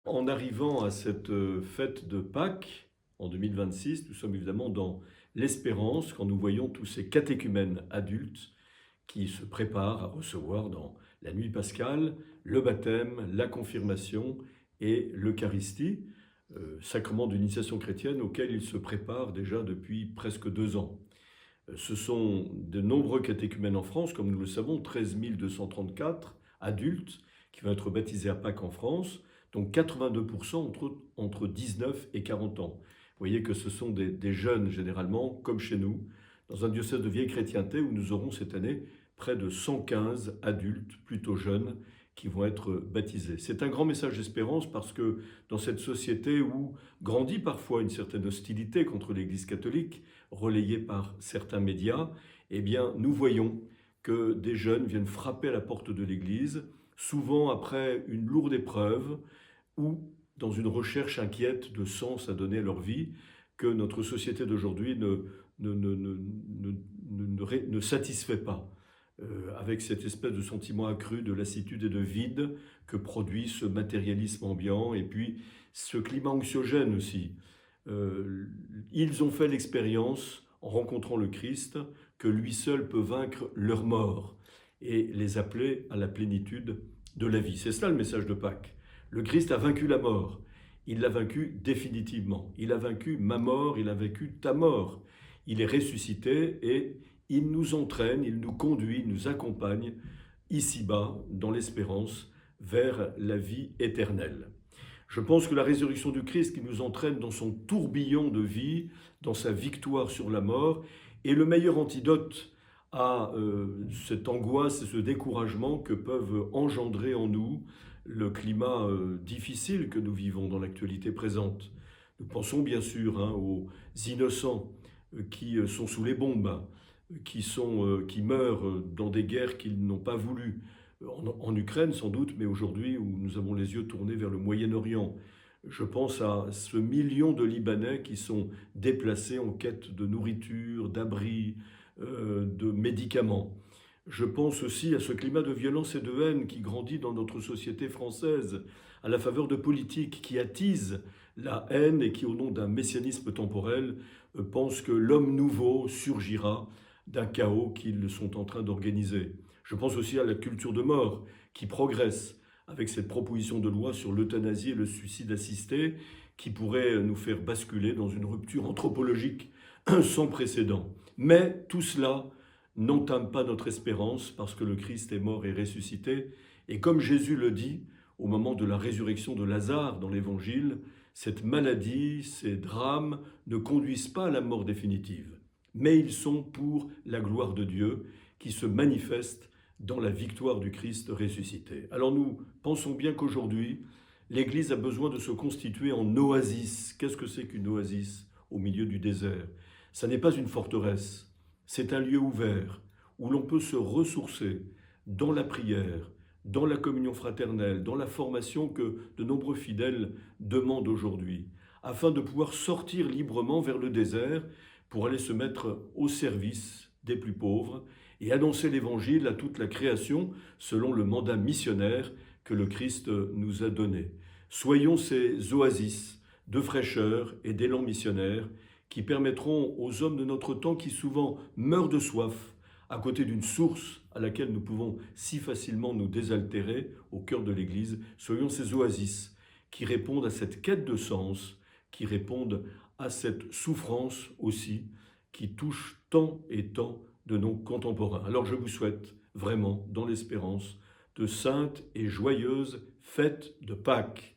En arrivant à cette fête de Pâques en 2026, nous sommes évidemment dans l'espérance quand nous voyons tous ces catéchumènes adultes qui se préparent à recevoir dans la nuit pascale le baptême, la confirmation et l'Eucharistie, sacrement d'initiation chrétienne auquel ils se préparent déjà depuis presque 2 ans. Ce sont de nombreux catéchumènes en France, comme nous le savons, 13 234 adultes qui vont être baptisés à Pâques en France, donc 82% entre 19 et 40 ans. Vous voyez que ce sont des jeunes généralement, comme chez nous, dans un diocèse de vieille chrétienté où nous aurons cette année près de 115 adultes plutôt jeunes qui vont être baptisés. C'est un grand message d'espérance parce que dans cette société où grandit parfois une certaine hostilité contre l'Église catholique, relayée par certains médias, eh bien nous voyons que des jeunes viennent frapper à la porte de l'Église, souvent après une lourde épreuve ou dans une recherche inquiète de sens à donner à leur vie que notre société d'aujourd'hui ne satisfait pas. Avec cette espèce de sentiment accru de lassitude et de vide que produit ce matérialisme ambiant et puis ce climat anxiogène aussi. Ils ont fait l'expérience, en rencontrant le Christ, que lui seul peut vaincre leur mort et les appeler à la plénitude de la vie. C'est cela le message de Pâques. Le Christ a vaincu la mort. Il l'a vaincu définitivement. Il a vaincu ma mort, il a vaincu ta mort. Il est ressuscité et il nous entraîne, il nous conduit, il nous accompagne ici-bas dans l'espérance vers la vie éternelle. Je pense que la résurrection du Christ qui nous entraîne dans son tourbillon de vie, dans sa victoire sur la mort, est le meilleur antidote à cette angoisse et ce découragement que peuvent engendrer en nous le climat difficile que nous vivons dans l'actualité présente. Nous pensons bien sûr aux innocents qui sont sous les bombes, qui meurent dans des guerres qu'ils n'ont pas voulu, en Ukraine sans doute, mais aujourd'hui où nous avons les yeux tournés vers le Moyen-Orient. Je pense à ce million de Libanais qui sont déplacés en quête de nourriture, d'abri, de médicaments. Je pense aussi à ce climat de violence et de haine qui grandit dans notre société française, à la faveur de politiques qui attisent la haine et qui, au nom d'un messianisme temporel, pensent que l'homme nouveau surgira d'un chaos qu'ils sont en train d'organiser. Je pense aussi à la culture de mort qui progresse avec cette proposition de loi sur l'euthanasie et le suicide assisté qui pourrait nous faire basculer dans une rupture anthropologique sans précédent. Mais tout cela n'entame pas notre espérance parce que le Christ est mort et ressuscité. Et comme Jésus le dit au moment de la résurrection de Lazare dans l'Évangile, cette maladie, ces drames ne conduisent pas à la mort définitive, mais ils sont pour la gloire de Dieu qui se manifeste dans la victoire du Christ ressuscité. Alors nous pensons bien qu'aujourd'hui, l'Église a besoin de se constituer en oasis. Qu'est-ce que c'est qu'une oasis au milieu du désert? Ça n'est pas une forteresse, c'est un lieu ouvert où l'on peut se ressourcer dans la prière, dans la communion fraternelle, dans la formation que de nombreux fidèles demandent aujourd'hui, afin de pouvoir sortir librement vers le désert pour aller se mettre au service des plus pauvres et annoncer l'Évangile à toute la création selon le mandat missionnaire que le Christ nous a donné. Soyons ces oasis de fraîcheur et d'élan missionnaire qui permettront aux hommes de notre temps qui souvent meurent de soif à côté d'une source à laquelle nous pouvons si facilement nous désaltérer au cœur de l'Église, soyons ces oasis qui répondent à cette quête de sens, qui répondent à cette souffrance aussi, qui touche tant et tant de nos contemporains. Alors je vous souhaite vraiment, dans l'espérance, de saintes et joyeuses fêtes de Pâques.